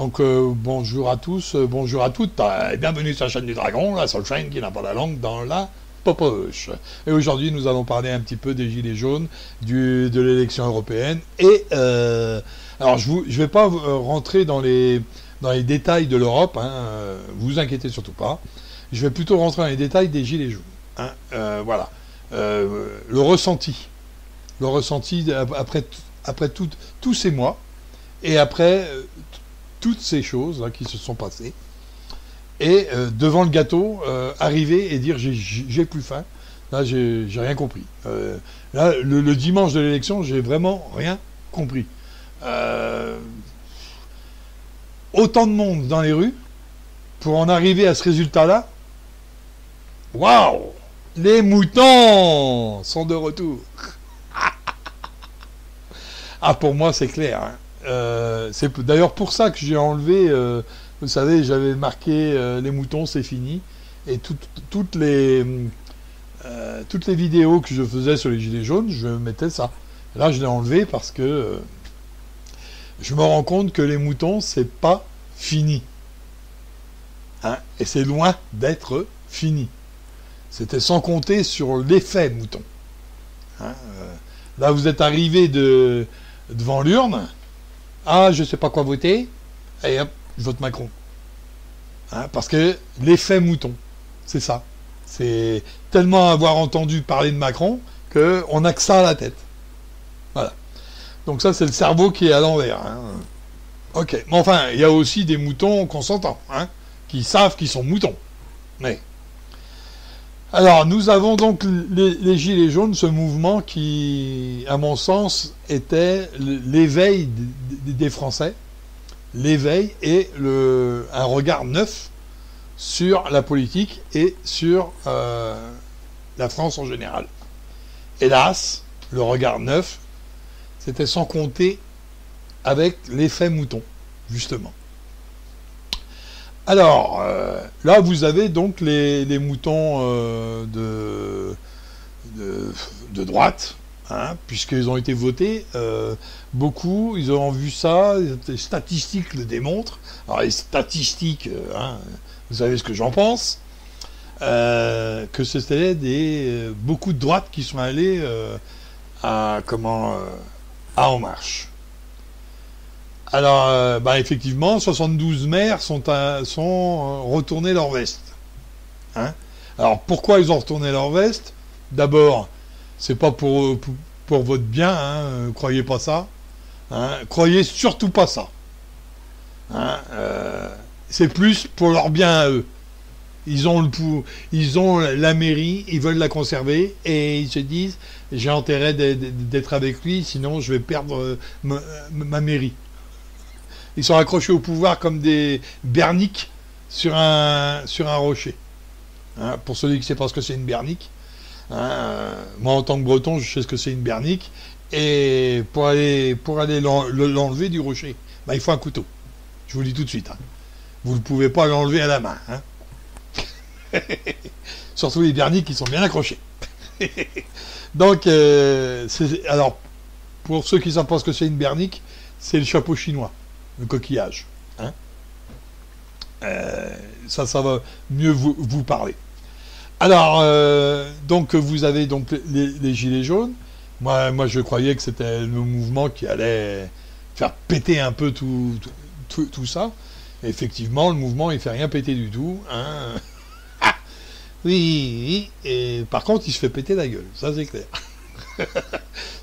Donc bonjour à tous, bonjour à toutes, et bienvenue sur la chaîne du Dragon, la seule chaîne qui n'a pas la langue dans la popoche. Et aujourd'hui nous allons parler un petit peu des gilets jaunes, de l'élection européenne. Et alors je vais pas rentrer dans les détails de l'Europe, hein, vous inquiétez surtout pas. Je vais plutôt rentrer dans les détails des gilets jaunes. Hein, voilà. Le ressenti après tous ces mois, et après toutes ces choses là, qui se sont passées, et devant le gâteau, arriver et dire j'ai plus faim. Là, j'ai rien compris. Là, le dimanche de l'élection, j'ai vraiment rien compris. Autant de monde dans les rues pour en arriver à ce résultat-là. Waouh! Les moutons sont de retour. Ah, pour moi, c'est clair. Hein. C'est d'ailleurs pour ça que j'ai enlevé, vous savez, j'avais marqué les moutons, c'est fini. Et toutes les vidéos que je faisais sur les gilets jaunes, je mettais ça. Là, je l'ai enlevé parce que je me rends compte que les moutons, c'est pas fini. Hein, et c'est loin d'être fini. C'était sans compter sur l'effet mouton. Hein, là, vous êtes arrivé devant l'urne. Ah, je sais pas quoi voter. Et hop, je vote Macron. Hein, parce que l'effet mouton, c'est ça. C'est tellement avoir entendu parler de Macron qu'on a que ça à la tête. Voilà. Donc ça, c'est le cerveau qui est à l'envers. Hein. Ok. Mais enfin, il y a aussi des moutons consentants, hein, qui savent qu'ils sont moutons. Mais... Alors, nous avons donc les Gilets jaunes, ce mouvement qui, à mon sens, était l'éveil des Français, l'éveil et un regard neuf sur la politique et sur la France en général. Hélas, le regard neuf, c'était sans compter avec l'effet mouton, justement. Alors, là, vous avez donc les moutons de droite, hein, puisqu'ils ont été votés. Beaucoup, ils ont vu ça, les statistiques le démontrent. Alors, les statistiques, hein, vous savez ce que j'en pense, que c'était beaucoup de droites qui sont allés à En Marche. Alors, effectivement, 72 maires sont retournés leur veste. Hein, alors, pourquoi ils ont retourné leur veste? D'abord, c'est pas pour votre bien, hein, croyez pas ça. Hein, croyez surtout pas ça. Hein, c'est plus pour leur bien à eux. Ils ont la mairie, ils veulent la conserver, et ils se disent, j'ai intérêt d'être avec lui, sinon je vais perdre ma mairie. Ils sont accrochés au pouvoir comme des berniques sur un rocher. Hein, pour celui qui ne sait pas ce que c'est une bernique, hein, moi en tant que breton, je sais ce que c'est une bernique, et pour aller l'enlever du rocher, il faut un couteau. Je vous le dis tout de suite. Hein. Vous ne pouvez pas l'enlever à la main. Hein. Surtout les berniques qui sont bien accrochés. Donc, alors, pour ceux qui ne savent pas ce que c'est une bernique, c'est le chapeau chinois. Le coquillage. Hein, ça va mieux vous parler. Alors, donc vous avez donc les gilets jaunes. Moi, je croyais que c'était le mouvement qui allait faire péter un peu tout ça. Et effectivement, le mouvement, il fait rien péter du tout. Hein. Oui, et par contre, il se fait péter la gueule. Ça, c'est clair.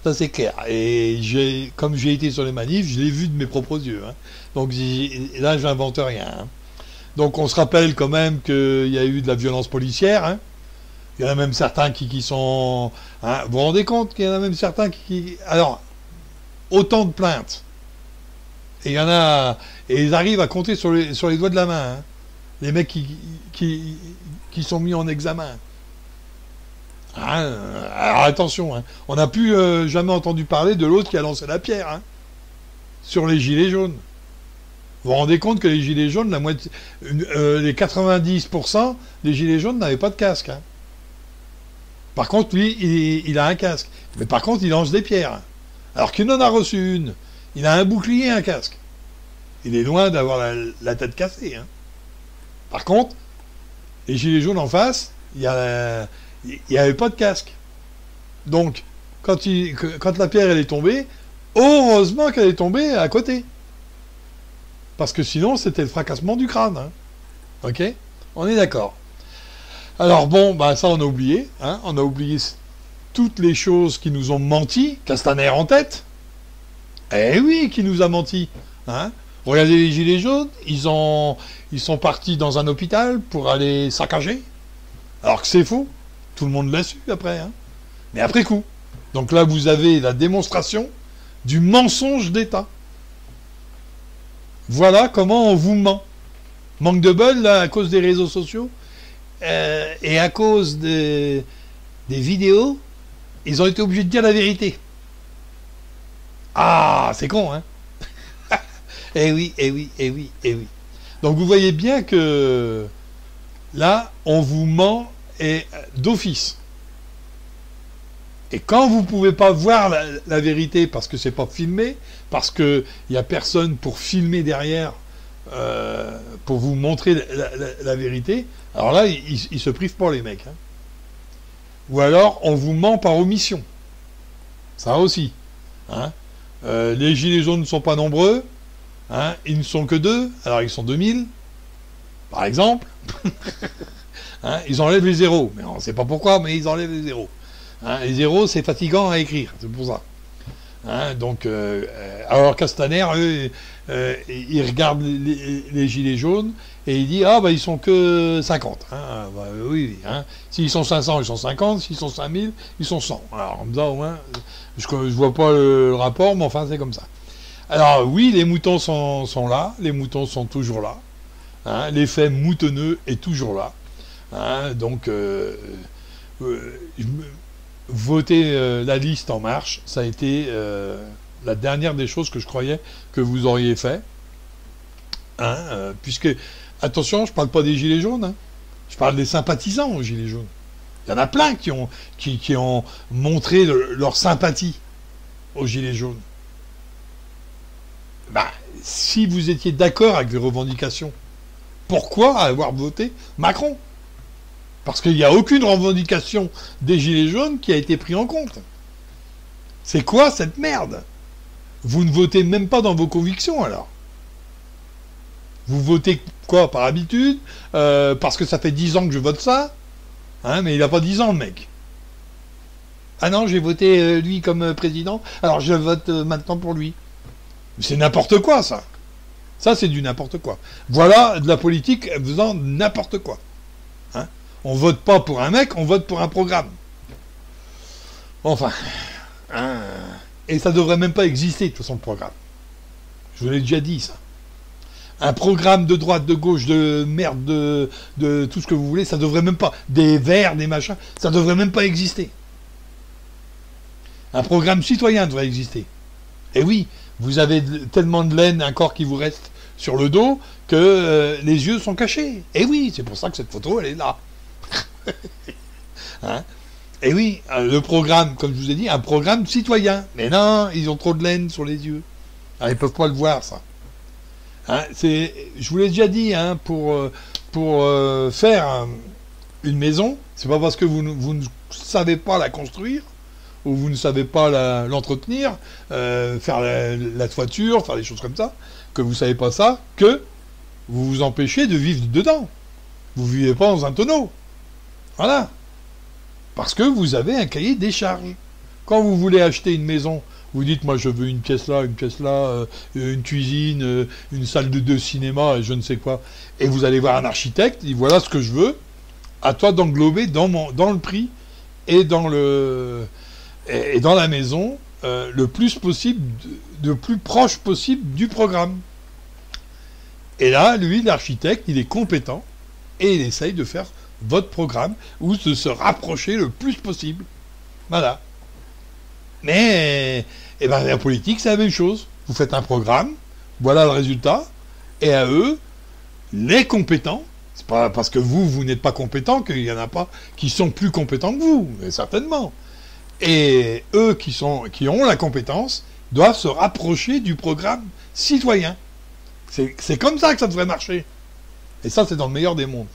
Ça c'est clair. Et comme j'ai été sur les manifs, je l'ai vu de mes propres yeux. Hein. Donc là, je n'invente rien. Hein. Donc on se rappelle quand même qu'il y a eu de la violence policière. Hein. Il y en a même certains qui sont... Hein, vous vous rendez compte qu'il y en a même certains qui... Alors, autant de plaintes. Et il y en a... Et ils arrivent à compter sur les doigts de la main. Hein. Les mecs qui sont mis en examen. Hein, alors attention, hein. On n'a plus jamais entendu parler de l'autre qui a lancé la pierre, hein, sur les gilets jaunes. Vous vous rendez compte que les gilets jaunes, la moitié, les 90% des gilets jaunes n'avaient pas de casque. Hein. Par contre, lui, il a un casque. Mais par contre, il lance des pierres. Alors qu'il en a reçu une. Il a un bouclier et un casque. Il est loin d'avoir la tête cassée. Hein. Par contre, les gilets jaunes en face, il n'y avait pas de casque. Donc, quand la pierre elle est tombée, heureusement qu'elle est tombée à côté. Parce que sinon, c'était le fracassement du crâne. Hein. Ok? On est d'accord. Alors bon, bah ça on a oublié. Hein. On a oublié toutes les choses qui nous ont menti. Castaner en tête. Eh oui, qui nous a menti. Hein. Regardez les gilets jaunes. Ils sont partis dans un hôpital pour aller saccager. Alors que c'est faux. Tout le monde l'a su après. Hein. Mais après coup. Donc là, vous avez la démonstration du mensonge d'État. Voilà comment on vous ment. Manque de bol, là, à cause des réseaux sociaux et à cause des vidéos, ils ont été obligés de dire la vérité. Ah, c'est con, hein. Eh oui, eh oui, eh oui, eh oui. Donc vous voyez bien que là, on vous ment d'office. Et quand vous ne pouvez pas voir la vérité parce que c'est pas filmé, parce qu'il n'y a personne pour filmer derrière, pour vous montrer la vérité, alors là, ils se privent pas les mecs. Hein. Ou alors, on vous ment par omission. Ça aussi. Hein. Les gilets jaunes ne sont pas nombreux. Hein. Ils ne sont que 2. Alors, ils sont 2000, par exemple. Hein. Ils enlèvent les zéros. Mais on ne sait pas pourquoi, mais ils enlèvent les zéros. Hein, les zéros, c'est fatigant à écrire, c'est pour ça. Hein, donc, alors Castaner, eux, il regarde les gilets jaunes et il dit ah bah ils sont que 50. Hein, bah, oui, hein. S'ils sont 500, ils sont 50. S'ils sont 5000, ils sont 100. Alors comme ça au moins, je vois pas le rapport, mais enfin c'est comme ça. Alors oui, les moutons sont là, les moutons sont toujours là. Hein, l'effet moutonneux est toujours là. Hein, donc voter la liste En Marche, ça a été la dernière des choses que je croyais que vous auriez fait. Hein, puisque, attention, je ne parle pas des gilets jaunes, hein, je parle des sympathisants aux gilets jaunes. Il y en a plein qui ont montré leur sympathie aux gilets jaunes. Bah, si vous étiez d'accord avec les revendications, pourquoi avoir voté Macron ? Parce qu'il n'y a aucune revendication des gilets jaunes qui a été prise en compte. C'est quoi cette merde ? Vous ne votez même pas dans vos convictions alors. Vous votez quoi par habitude parce que ça fait 10 ans que je vote ça. Hein, mais il n'a pas 10 ans le mec. Ah non, j'ai voté lui comme président, alors je vote maintenant pour lui. C'est n'importe quoi ça. Ça c'est du n'importe quoi. Voilà de la politique faisant n'importe quoi. Hein, on vote pas pour un mec, on vote pour un programme. Enfin. Hein, et ça devrait même pas exister de toute façon le programme. Je vous l'ai déjà dit ça. Un programme de droite, de gauche, de merde, de tout ce que vous voulez, ça devrait même pas. Des verts, des machins, ça devrait même pas exister. Un programme citoyen devrait exister. Et oui, vous avez tellement de laine encore qui vous reste sur le dos que les yeux sont cachés. Et oui, c'est pour ça que cette photo, elle est là. Hein, et oui, le programme, comme je vous ai dit, un programme citoyen. Mais non, ils ont trop de laine sur les yeux. Alors, ils peuvent pas le voir, ça. Hein, je vous l'ai déjà dit, hein, pour faire une maison, c'est pas parce que vous ne savez pas la construire, ou vous ne savez pas l'entretenir, faire la toiture, faire des choses comme ça, que vous savez pas ça, que vous vous empêchez de vivre dedans. Vous vivez pas dans un tonneau. Voilà. Parce que vous avez un cahier des charges. Quand vous voulez acheter une maison, vous dites, moi je veux une pièce là, une cuisine, une salle de cinéma, et je ne sais quoi. Et vous allez voir un architecte, il dit, voilà ce que je veux, à toi d'englober dans le prix et dans la maison le plus possible, le plus proche possible du programme. Et là, lui, l'architecte, il est compétent et il essaye de faire votre programme ou de se rapprocher le plus possible. Voilà. Mais la politique, c'est la même chose. Vous faites un programme, voilà le résultat, et à eux, les compétents, c'est pas parce que vous n'êtes pas compétent qu'il y en a pas qui sont plus compétents que vous, mais certainement. Et eux qui ont la compétence doivent se rapprocher du programme citoyen. C'est comme ça que ça devrait marcher. Et ça, c'est dans le meilleur des mondes.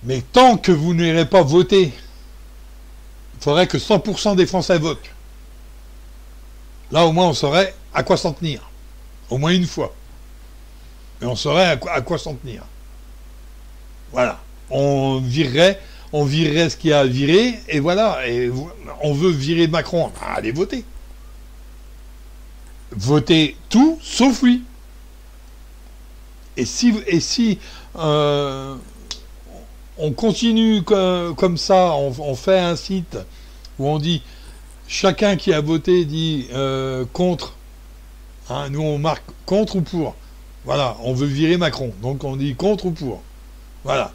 Mais tant que vous n'irez pas voter, il faudrait que 100% des Français votent. Là, au moins, on saurait à quoi s'en tenir. Au moins une fois. Et on saurait à quoi s'en tenir. Voilà. On virerait ce qu'il y a à virer, et voilà. Et on veut virer Macron. Allez voter. Votez tout, sauf lui. Et si on continue comme ça, on fait un site où on dit chacun qui a voté dit contre. Hein, nous on marque contre ou pour. Voilà, on veut virer Macron, donc on dit contre ou pour. Voilà.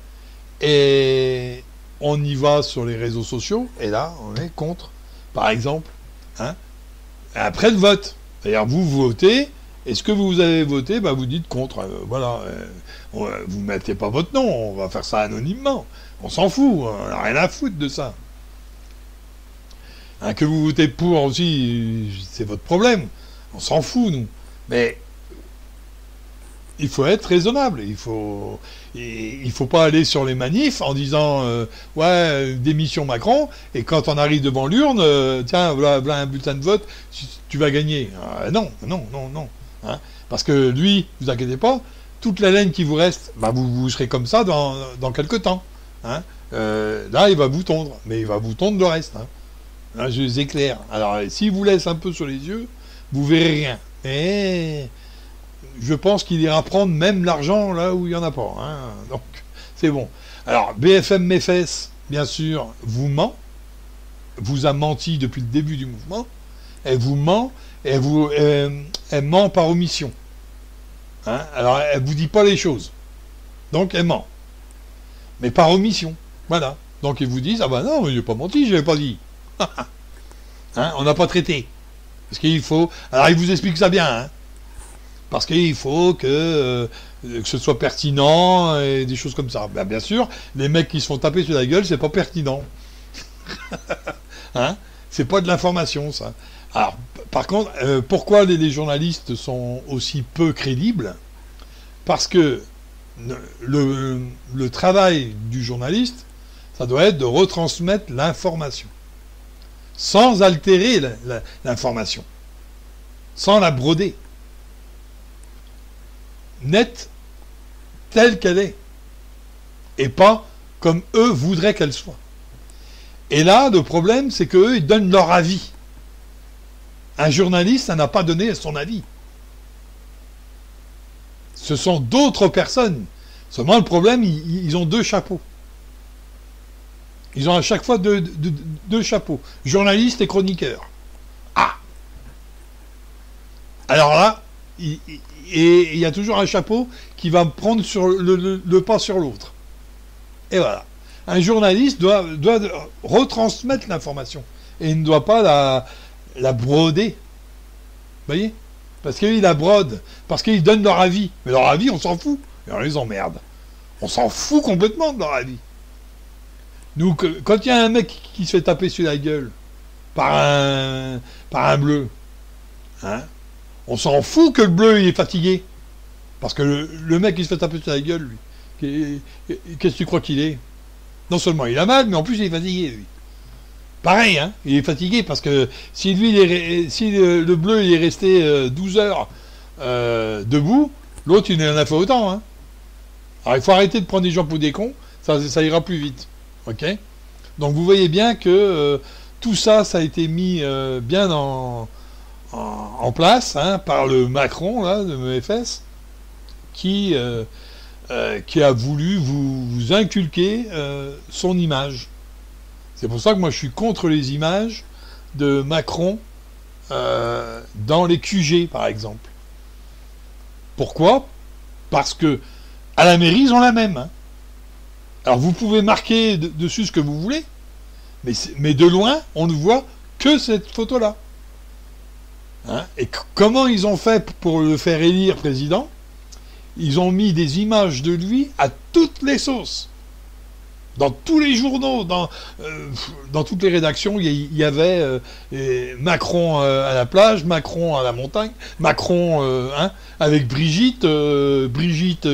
Et on y va sur les réseaux sociaux, et là on est contre, par exemple. Hein. Après le vote. C'est-à-dire vous votez. Et ce que vous avez voté, bah vous dites contre. Voilà. Vous mettez pas votre nom, on va faire ça anonymement. On s'en fout, on n'a rien à foutre de ça. Hein, que vous votez pour aussi, c'est votre problème. On s'en fout, nous. Mais il faut être raisonnable. Il faut pas aller sur les manifs en disant ouais, démission Macron, et quand on arrive devant l'urne, tiens, voilà un bulletin de vote, tu vas gagner. Non. Hein, parce que lui, vous inquiétez pas, toute la laine qui vous reste, bah vous serez comme ça dans quelques temps. Hein. Là, il va vous tondre, mais il va vous tondre le reste. Hein. Là, je les éclaire. Alors, s'il vous laisse un peu sur les yeux, vous verrez rien. Et je pense qu'il ira prendre même l'argent là où il n'y en a pas. Hein. Donc, c'est bon. Alors, BFM Méfesse, bien sûr, vous ment. Vous a menti depuis le début du mouvement. Elle vous ment. Elle ment par omission. Hein? Alors, elle vous dit pas les choses. Donc, elle ment. Mais par omission. Voilà. Donc, ils vous disent, ah ben non, je n'ai pas menti, je ne l'ai pas dit. Hein? On n'a pas traité. Parce qu'il faut... Alors, ils vous expliquent ça bien. Hein? Parce qu'il faut que ce soit pertinent et des choses comme ça. Ben, bien sûr, les mecs qui se font taper sur la gueule, c'est pas pertinent. Hein? C'est pas de l'information, ça. Alors, par contre, pourquoi les journalistes sont aussi peu crédibles? Parce que le travail du journaliste, ça doit être de retransmettre l'information, sans altérer l'information, sans la broder, nette, telle qu'elle est, et pas comme eux voudraient qu'elle soit. Et là, le problème, c'est qu'eux, ils donnent leur avis. Un journaliste, ça n'a pas donné son avis. Ce sont d'autres personnes. Seulement, le problème, ils ont deux chapeaux. Ils ont à chaque fois deux chapeaux. Journaliste et chroniqueur. Ah! Alors là, il y a toujours un chapeau qui va prendre sur le pas sur l'autre. Et voilà. Un journaliste doit retransmettre l'information. Et il ne doit pas la broder. Vous voyez? Parce qu'ils la brodent. Parce qu'ils donnent leur avis. Mais leur avis, on s'en fout. Et on les emmerde. On s'en fout complètement de leur avis. Nous, quand il y a un mec qui se fait taper sur la gueule par un bleu, hein, on s'en fout que le bleu il est fatigué. Parce que le mec qui se fait taper sur la gueule, lui, qu'est-ce que tu crois qu'il est? Non seulement il a mal, mais en plus il est fatigué, lui. Pareil, hein, il est fatigué parce que si lui, si le bleu il est resté 12 heures debout, l'autre il en a fait autant. Hein. Alors il faut arrêter de prendre des gens pour des cons, ça ira plus vite. Ok? Donc vous voyez bien que tout ça, ça a été mis bien en place hein, par le Macron là, de MFS, qui a voulu vous inculquer son image. C'est pour ça que moi je suis contre les images de Macron dans les QG par exemple. Pourquoi? Parce que à la mairie ils ont la même. Hein. Alors vous pouvez marquer dessus ce que vous voulez, mais de loin on ne voit que cette photo-là. Hein. Et comment ils ont fait pour le faire élire président? Ils ont mis des images de lui à toutes les sauces. Dans tous les journaux, dans toutes les rédactions, il y avait Macron à la plage, Macron à la montagne, Macron hein, avec Brigitte, Brigitte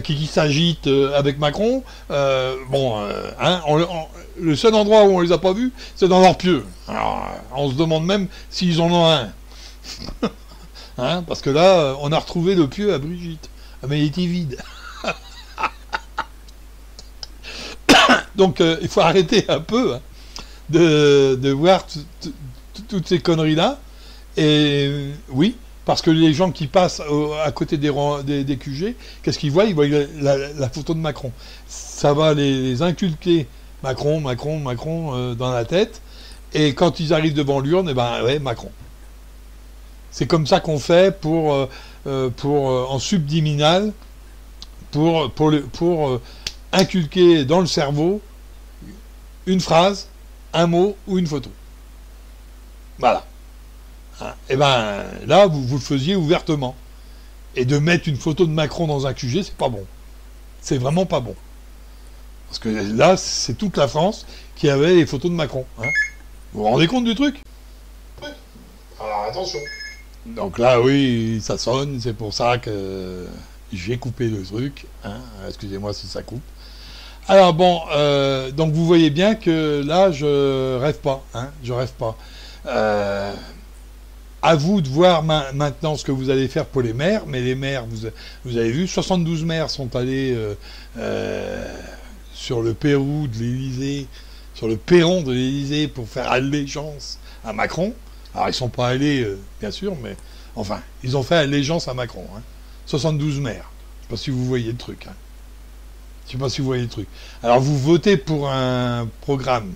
qui s'agite avec Macron. Hein, le seul endroit où on les a pas vus, c'est dans leur pieu. Alors, on se demande même s'ils en ont un. Hein, parce que là, on a retrouvé le pieu à Brigitte. Mais il était vide. Donc il faut arrêter un peu hein, de voir toutes ces conneries-là. Et oui, parce que les gens qui passent à côté des QG, qu'est-ce qu'ils voient? Ils voient la photo de Macron. Ça va les inculquer Macron dans la tête. Et quand ils arrivent devant l'urne, eh ben ouais, Macron. C'est comme ça qu'on fait pour en subliminal, pour inculquer dans le cerveau une phrase, un mot ou une photo. Voilà. Hein, et ben là, vous le faisiez ouvertement. Et de mettre une photo de Macron dans un QG, c'est pas bon. C'est vraiment pas bon. Parce que là, c'est toute la France qui avait les photos de Macron. Hein. Vous vous rendez compte du truc? Alors attention. Donc là, oui, ça sonne, c'est pour ça que j'ai coupé le truc. Hein. Excusez-moi si ça coupe. Alors bon, donc vous voyez bien que là, je rêve pas. Hein, je rêve pas. À vous de voir maintenant ce que vous allez faire pour les maires. Mais les maires, vous avez vu, 72 maires sont allés sur le perron de l'Élysée, sur le perron de l'Élysée pour faire allégeance à Macron. Alors ils sont pas allés, bien sûr, mais enfin, ils ont fait allégeance à Macron. Hein. 72 maires. Je sais pas si vous voyez le truc. Hein. Je sais pas si vous voyez le truc. Alors vous votez pour un programme,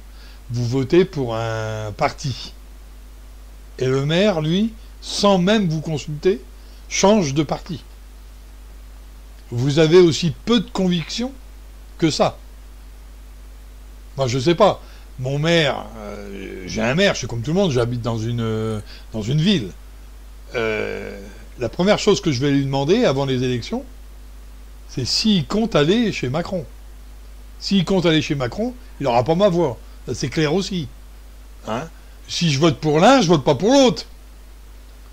vous votez pour un parti. Et le maire, lui, sans même vous consulter, change de parti. Vous avez aussi peu de conviction que ça. Moi, je sais pas. Mon maire, j'ai un maire, je suis comme tout le monde, j'habite dans une ville. La première chose que je vais lui demander avant les élections, c'est s'il compte aller chez Macron. S'il compte aller chez Macron, il n'aura pas ma voix. Ça, c'est clair aussi. Hein? Si je vote pour l'un, je vote pas pour l'autre.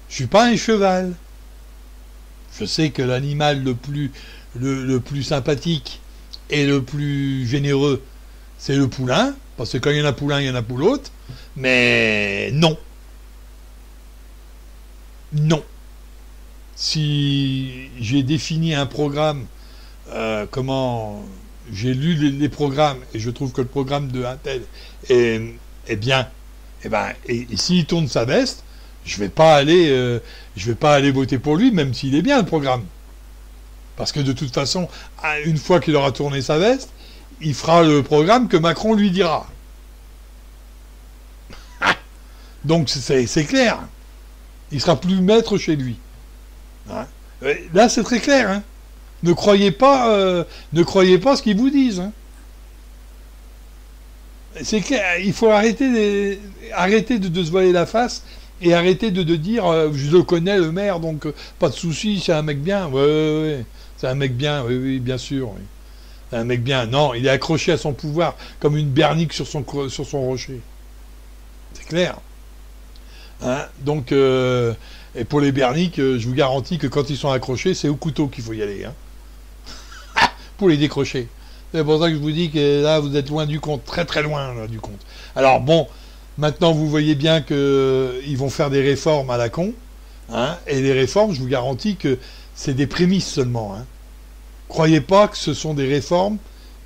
Je suis pas un cheval. Je sais que l'animal le plus sympathique et le plus généreux, c'est le poulain, parce que quand il y en a poulain, il y en a pour l'autre. Mais non. Non. Si j'ai défini un programme, j'ai lu les programmes et je trouve que le programme de Intel est bien, et s'il tourne sa veste, je vais pas aller voter pour lui, même s'il est bien le programme. Parce que de toute façon, une fois qu'il aura tourné sa veste, il fera le programme que Macron lui dira. Donc c'est clair. Il sera plus maître chez lui. Hein? Là, c'est très clair. Hein? Ne croyez pas ce qu'ils vous disent. Hein? C'est clair. Il faut arrêter de se voiler la face et arrêter de dire je le connais le maire, donc pas de souci, c'est un mec bien. Ouais. C'est un mec bien. Oui, bien sûr. Oui. C'est un mec bien. Non, il est accroché à son pouvoir comme une bernique sur son rocher. C'est clair. Hein? Donc, et pour les berniques, je vous garantis que quand ils sont accrochés, c'est au couteau qu'il faut y aller. Hein? Pour les décrocher. C'est pour ça que je vous dis que là, vous êtes loin du compte, très très loin là, du compte. Alors bon, maintenant vous voyez bien qu'ils vont faire des réformes à la con. Hein? Et les réformes, je vous garantis que c'est des prémices seulement. Hein? Croyez pas que ce sont des réformes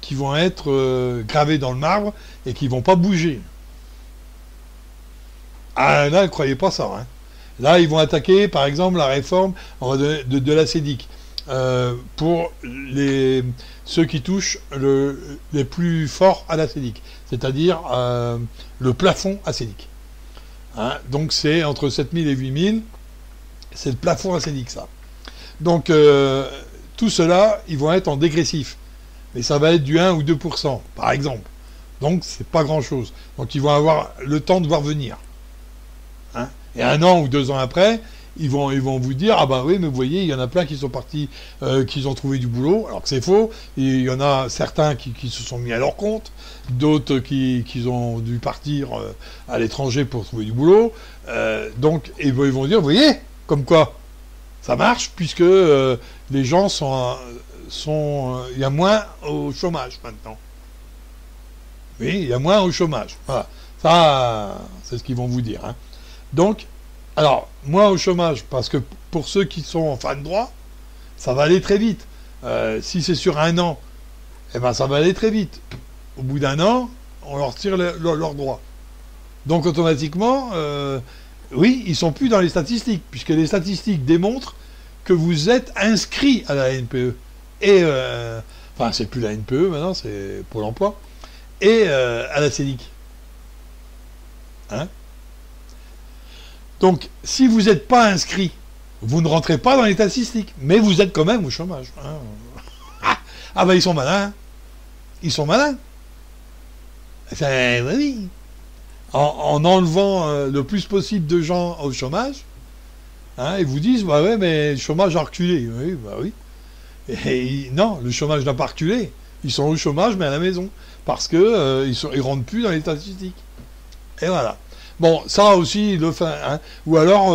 qui vont être gravées dans le marbre et qui vont pas bouger. Ah là, ne croyez pas ça. Hein. Là, ils vont attaquer, par exemple, la réforme de la CEDIC pour ceux qui touchent les plus forts à la CEDIC, c'est-à-dire le plafond à CEDIC. Hein. Donc, c'est entre 7 000 et 8 000, c'est le plafond à CEDIC, ça. Donc, tout cela, ils vont être en dégressif. Mais ça va être du 1 ou 2%, par exemple. Donc, c'est pas grand-chose. Donc, ils vont avoir le temps de voir venir. Hein. Et 1 an ou 2 ans après, ils vont vous dire, ah bah oui, mais vous voyez, il y en a plein qui sont partis, qui ont trouvé du boulot, alors que c'est faux. Il y en a certains qui se sont mis à leur compte, d'autres qui ont dû partir à l'étranger pour trouver du boulot. Donc, ils vont dire, vous voyez, comme quoi, ça marche, puisque les gens il y a moins au chômage maintenant. Oui, il y a moins au chômage. Voilà. Ça, c'est ce qu'ils vont vous dire. Hein. Donc, alors, moins au chômage, parce que pour ceux qui sont en fin de droit, ça va aller très vite. Si c'est sur un an, eh ben, ça va aller très vite. Au bout d'un an, on leur tire leurs droits. Donc, automatiquement, oui, ils sont plus dans les statistiques, puisque les statistiques démontrent que vous êtes inscrit à la NPE. Et, enfin, c'est plus la NPE maintenant, c'est Pôle emploi. Et à la CENIC. Hein? Donc, si vous n'êtes pas inscrit, vous ne rentrez pas dans les statistiques, mais vous êtes quand même au chômage. Hein? Ah ben, ils sont malins. Ils sont malins. Oui. En enlevant le plus possible de gens au chômage, hein, ils vous disent, bah ouais, mais le chômage a reculé. Oui, bah oui. Et non, le chômage n'a pas reculé. Ils sont au chômage, mais à la maison. Parce que ils rentrent plus dans les statistiques. Et voilà. Bon, ça aussi, le fait. Hein. Ou alors,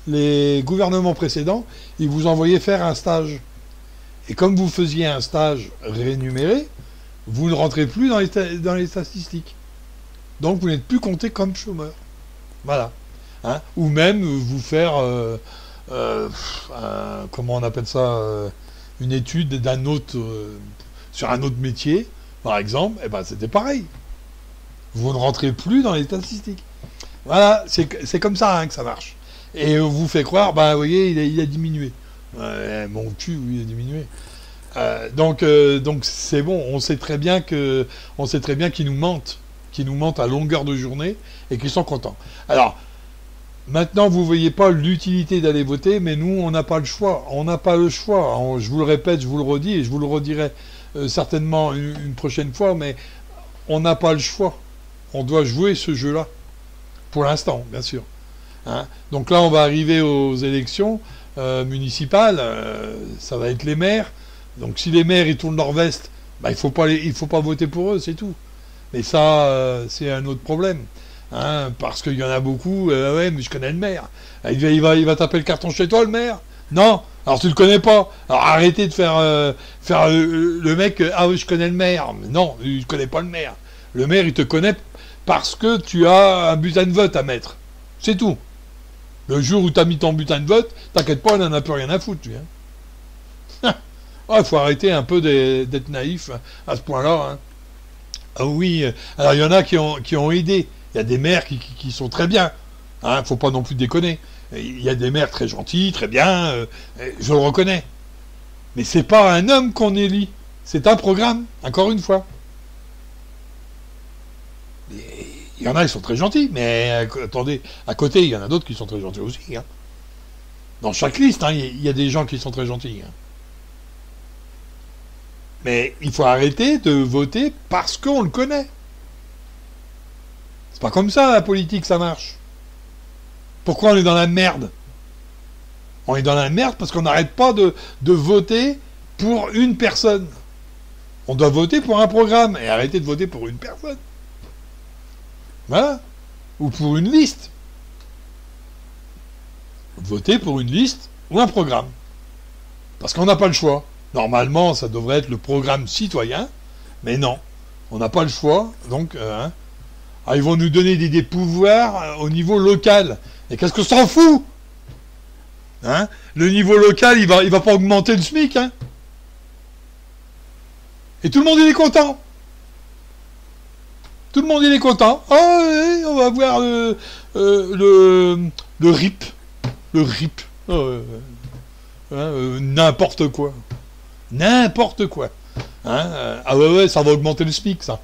les gouvernements précédents, ils vous envoyaient faire un stage. Et comme vous faisiez un stage rémunéré, vous ne rentrez plus dans les statistiques. Donc, vous n'êtes plus compté comme chômeur. Voilà. Hein. Ou même vous faire, comment on appelle ça, une étude d'un autre, sur un autre métier, par exemple, eh ben, c'était pareil. Vous ne rentrez plus dans les statistiques. Voilà, c'est comme ça hein, que ça marche. Et on vous fait croire, bah, vous voyez, il a diminué. Mon cul, oui, il a diminué. Donc c'est bon, on sait très bien qu'ils nous mentent à longueur de journée et qu'ils sont contents. Alors, maintenant, vous ne voyez pas l'utilité d'aller voter, mais nous, on n'a pas le choix. On n'a pas le choix. Je vous le répète, je vous le redis, et je vous le redirai certainement une prochaine fois, mais on n'a pas le choix. On doit jouer ce jeu-là. Pour l'instant, bien sûr. Hein. Donc là, on va arriver aux élections municipales. Ça va être les maires. Donc si les maires, ils tournent leur veste, bah, il faut pas voter pour eux, c'est tout. Mais ça, c'est un autre problème. Hein, parce qu'il y en a beaucoup, ouais, mais je connais le maire. Il va taper le carton chez toi, le maire? Non, alors tu le connais pas. Alors arrêtez de faire le mec, ah oui, je connais le maire. Mais non, il ne connaît pas le maire. Le maire, il te connaît parce que tu as un bulletin de vote à mettre. C'est tout. Le jour où tu as mis ton bulletin de vote, t'inquiète pas, on n'en a plus rien à foutre, tu vois. Il faut arrêter un peu d'être naïf à ce point-là. Hein. Ah oui, alors il y en a qui ont aidé. Il y a des maires qui sont très bien. Hein, faut pas non plus déconner. Il y a des maires très gentils, très bien. Je le reconnais. Mais c'est pas un homme qu'on élit. C'est un programme, encore une fois. Il y en a qui sont très gentils, mais attendez, à côté, il y en a d'autres qui sont très gentils aussi. Hein. Dans chaque liste, hein, il y a des gens qui sont très gentils. Hein. Mais il faut arrêter de voter parce qu'on le connaît. C'est pas comme ça, la politique, ça marche. Pourquoi on est dans la merde? On est dans la merde parce qu'on n'arrête pas de voter pour une personne. On doit voter pour un programme et arrêter de voter pour une personne. Voilà. Ou pour une liste. Voter pour une liste ou un programme. Parce qu'on n'a pas le choix. Normalement, ça devrait être le programme citoyen, mais non. On n'a pas le choix, donc... ils vont nous donner des pouvoirs au niveau local. Et qu'est-ce que ça s'en fout? Hein? Le niveau local, il va pas augmenter le SMIC. Hein? Et tout le monde, il est content. Tout le monde, il est content. Oh, oui, on va voir le RIP. Le RIP. N'importe quoi. N'importe quoi. Hein? Ah ouais, ça va augmenter le SMIC, ça.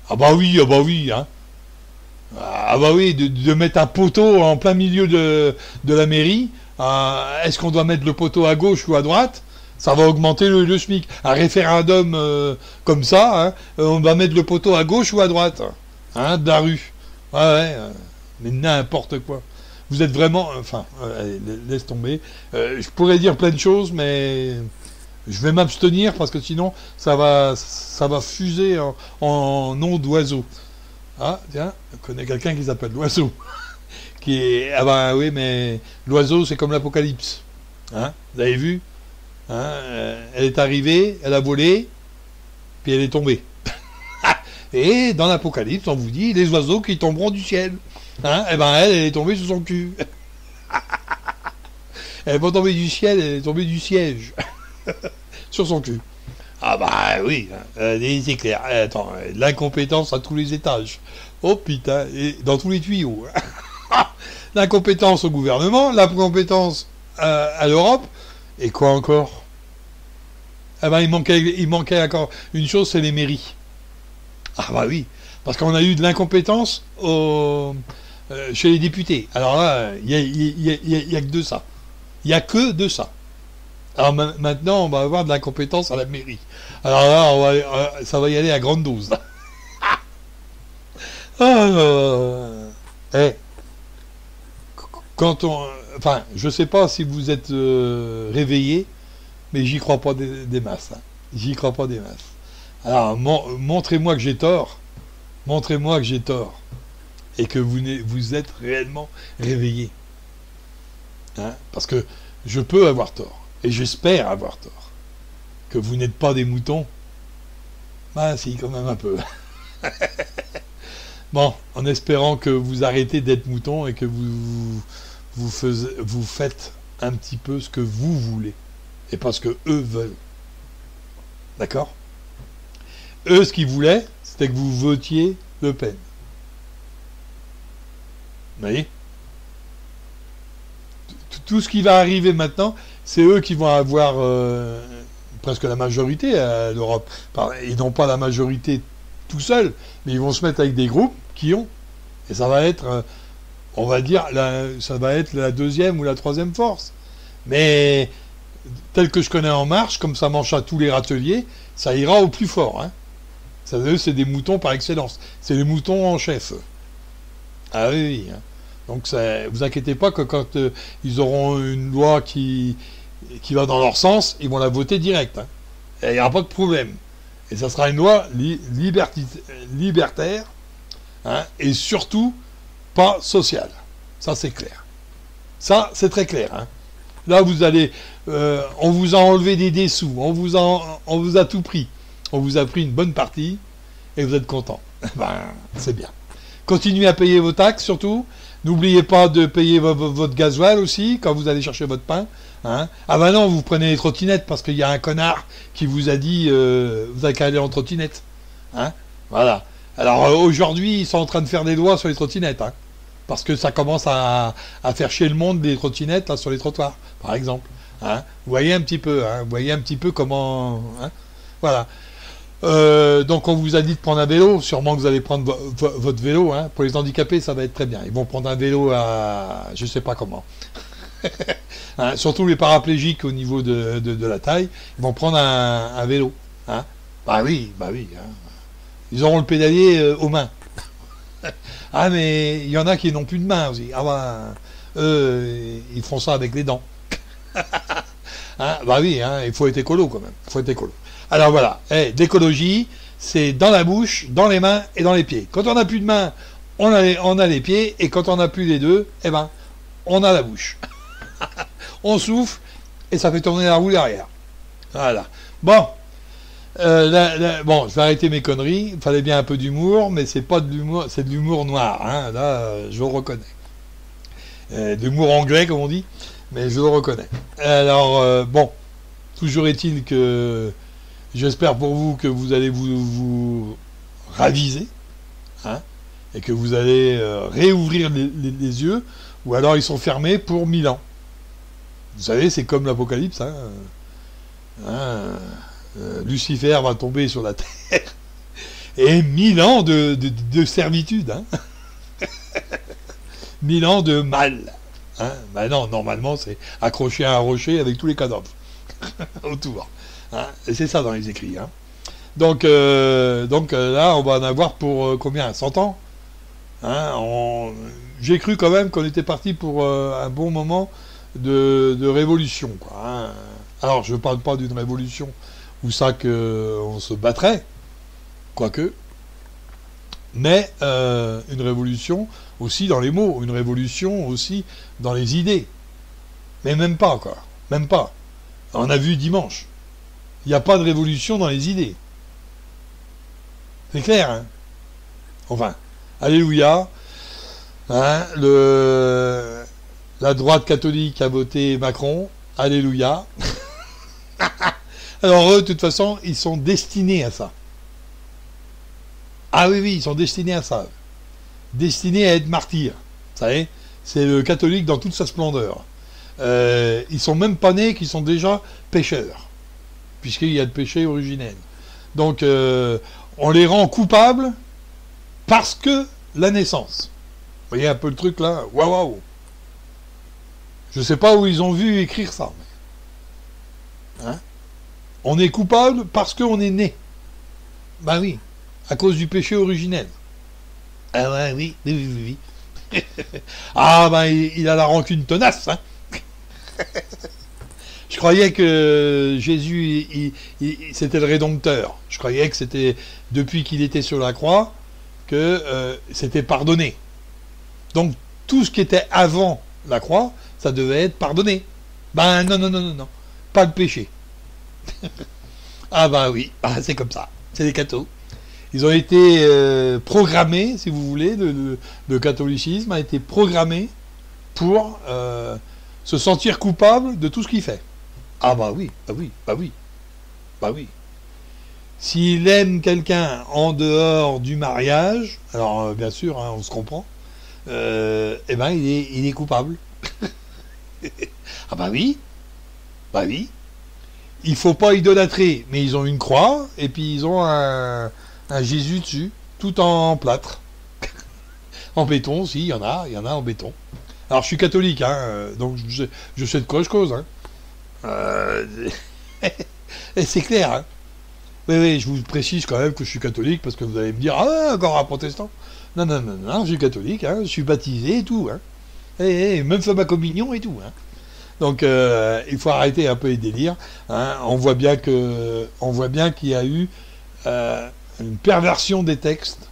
Ah bah oui, hein. Ah bah oui, de mettre un poteau en plein milieu de la mairie. Est-ce qu'on doit mettre le poteau à gauche ou à droite? Ça va augmenter le SMIC. Un référendum comme ça, hein, on va mettre le poteau à gauche ou à droite, hein, de la rue. Ouais, mais n'importe quoi. vous êtes vraiment... Enfin, allez, laisse tomber. Je pourrais dire plein de choses, mais je vais m'abstenir parce que sinon, ça va fuser en nom d'oiseau. Ah, tiens, je connais quelqu'un qui s'appelle l'oiseau. Ah ben oui, mais l'oiseau, c'est comme l'Apocalypse. Hein, vous avez vu, hein, elle est arrivée, elle a volé, puis elle est tombée. Et dans l'Apocalypse, on vous dit les oiseaux qui tomberont du ciel. Hein, et ben elle est tombée sur son cul. Elle n'est pas tombée du ciel, elle est tombée du siège. Sur son cul. Ah bah oui, c'est clair. Attends, l'incompétence à tous les étages. Oh putain, et dans tous les tuyaux. L'incompétence au gouvernement, l'incompétence à l'Europe, et quoi encore? Ah ben il manquait encore une chose, c'est les mairies. Ah bah oui, parce qu'on a eu de l'incompétence chez les députés. Alors là, il y a que de ça. Il n'y a que de ça. Alors maintenant, on va avoir de l'incompétence à la mairie. Alors là, ça va y aller à grande dose. Enfin, je sais pas si vous êtes réveillés, mais j'y crois pas des masses. Hein. J'y crois pas des masses. Alors, montrez-moi que j'ai tort. Montrez-moi que j'ai tort. Et que vous êtes réellement réveillés. Hein, parce que je peux avoir tort. Et j'espère avoir tort. Que vous n'êtes pas des moutons. Ah si, quand même un peu. Bon, en espérant que vous arrêtez d'être moutons et que vous faites un petit peu ce que vous voulez. Et pas ce que eux veulent. D'accord? Eux, ce qu'ils voulaient, c'était que vous votiez Le Pen. Vous voyez? Tout ce qui va arriver maintenant, c'est eux qui vont avoir presque la majorité à l'Europe. Ils n'ont pas la majorité tout seuls, mais ils vont se mettre avec des groupes qui ont. Et ça va être, on va dire, ça va être la deuxième ou la troisième force. Mais tel que je connais En Marche, comme ça mange à tous les râteliers, ça ira au plus fort. Hein. Ça, eux, c'est des moutons par excellence. C'est les moutons en chef. Ah oui, oui. Hein. Donc vous inquiétez pas que quand ils auront une loi qui va dans leur sens, ils vont la voter direct. Hein. Il n'y aura pas de problème. Et ça sera une loi libertaire, hein, et surtout pas sociale. Ça c'est clair. Ça c'est très clair. Hein. Là vous allez, on vous a enlevé des dessous, on vous a tout pris. On vous a pris une bonne partie et vous êtes content. Ben c'est bien. Continuez à payer vos taxes surtout. N'oubliez pas de payer votre gasoil aussi quand vous allez chercher votre pain. Hein. Ah ben non, vous prenez les trottinettes parce qu'il y a un connard qui vous a dit vous avez qu'à aller en trottinette. Hein. Voilà. Alors aujourd'hui, ils sont en train de faire des lois sur les trottinettes. Hein. Parce que ça commence à faire chier le monde des trottinettes là, sur les trottoirs, par exemple. Hein. Vous voyez un petit peu, hein. Vous voyez un petit peu comment... Hein. Voilà. Donc on vous a dit de prendre un vélo, sûrement que vous allez prendre votre vélo, hein. Pour les handicapés ça va être très bien, ils vont prendre un vélo à je sais pas comment, hein. Surtout les paraplégiques au niveau de la taille, ils vont prendre un vélo, hein. Bah oui, hein. Ils auront le pédalier aux mains. Ah mais il y en a qui n'ont plus de main aussi, ah bah ils font ça avec les dents. Hein, bah oui, hein, il faut être écolo quand même, il faut être écolo. Alors voilà, l'écologie, c'est dans la bouche, dans les mains et dans les pieds. Quand on n'a plus de mains, on a les pieds, et quand on n'a plus les deux, eh ben, on a la bouche. On souffle, et ça fait tourner la roue derrière. Voilà. Bon, bon, je vais arrêter mes conneries, il fallait bien un peu d'humour, mais c'est pas de l'humour, c'est de l'humour noir, hein, là, je le reconnais. De l'humour anglais, comme on dit, mais je le reconnais. Alors, bon, toujours est-il que... J'espère pour vous que vous allez vous raviser, hein, et que vous allez réouvrir les yeux, ou alors ils sont fermés pour 1000 ans. Vous savez, c'est comme l'Apocalypse. Hein, Lucifer va tomber sur la terre, et 1000 ans de servitude. Hein. 1000 ans de mal. Hein. Ben non, normalement, c'est accroché à un rocher avec tous les cadavres autour. Hein, et c'est ça dans les écrits. Hein. Donc là, on va en avoir pour combien? 100 ans, hein, j'ai cru quand même qu'on était parti pour un bon moment de révolution, quoi, hein. Alors, je ne parle pas d'une révolution où ça qu'on se battrait, quoique, mais une révolution aussi dans les mots, une révolution aussi dans les idées. Mais même pas encore, même pas. On a vu dimanche, il n'y a pas de révolution dans les idées. C'est clair, hein? Enfin, alléluia. Hein, la droite catholique a voté Macron. Alléluia. Alors eux, de toute façon, ils sont destinés à ça. Ah oui, oui, ils sont destinés à ça. Destinés à être martyrs. Vous savez, c'est le catholique dans toute sa splendeur. Ils sont même pas nés qu'ils sont déjà pécheurs, puisqu'il y a le péché originel. Donc, on les rend coupables parce que la naissance. Vous voyez un peu le truc là? Waouh, waouh. Je sais pas où ils ont vu écrire ça. Hein? On est coupable parce qu'on est né. Ben oui, à cause du péché originel. Ah ouais, oui, oui, oui, oui. Ah ben il a la rancune tenace, hein. Je croyais que Jésus, c'était le Rédempteur. Je croyais que c'était depuis qu'il était sur la croix que c'était pardonné. Donc tout ce qui était avant la croix, ça devait être pardonné. Ben non, non, non, non, non. Pas le péché. Ah ben oui, ah, c'est comme ça. C'est des cathos. Ils ont été programmés, si vous voulez, le catholicisme a été programmé pour se sentir coupable de tout ce qu'il fait. Ah bah oui, bah oui, bah oui, bah oui. S'il aime quelqu'un en dehors du mariage, alors bien sûr, hein, on se comprend, eh ben il est coupable. Ah bah oui, bah oui. Il faut pas idolâtrer, mais ils ont une croix et puis ils ont un Jésus dessus, tout en plâtre, en béton aussi, il y en a en béton. Alors je suis catholique, hein, donc je sais de quoi je cause, hein. Et c'est clair, hein. Oui, oui, je vous précise quand même que je suis catholique parce que vous allez me dire, ah, encore un protestant. Non, non, non, non, je suis catholique, hein, je suis baptisé et tout, hein. Et même fait ma communion et tout, hein. Donc il faut arrêter un peu les délires, hein. On voit bien qu'il y a eu une perversion des textes.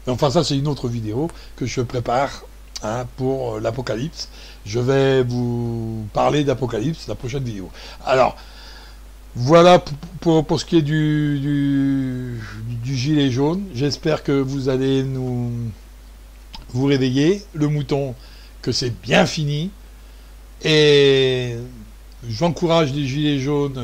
Enfin, ça c'est une autre vidéo que je prépare, hein, pour l'Apocalypse. Je vais vous parler d'Apocalypse la prochaine vidéo. Alors, voilà pour ce qui est du gilet jaune. J'espère que vous allez vous réveiller. Le mouton, que c'est bien fini. Et j'encourage les gilets jaunes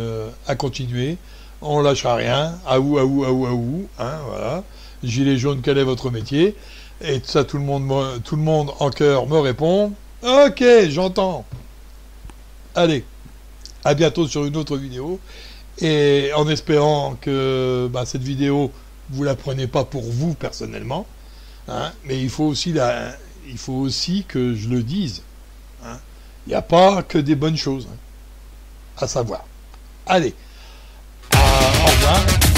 à continuer. On lâchera rien. Aou, aou, aou, aou. Hein, voilà. Gilet jaune, quel est votre métier? Et ça, tout le monde en chœur me répond. Ok, j'entends. Allez, à bientôt sur une autre vidéo. Et en espérant que cette vidéo, vous la prenez pas pour vous personnellement, hein, mais il faut aussi que je le dise. Hein. Il n'y a pas que des bonnes choses, hein, à savoir. Allez, au revoir.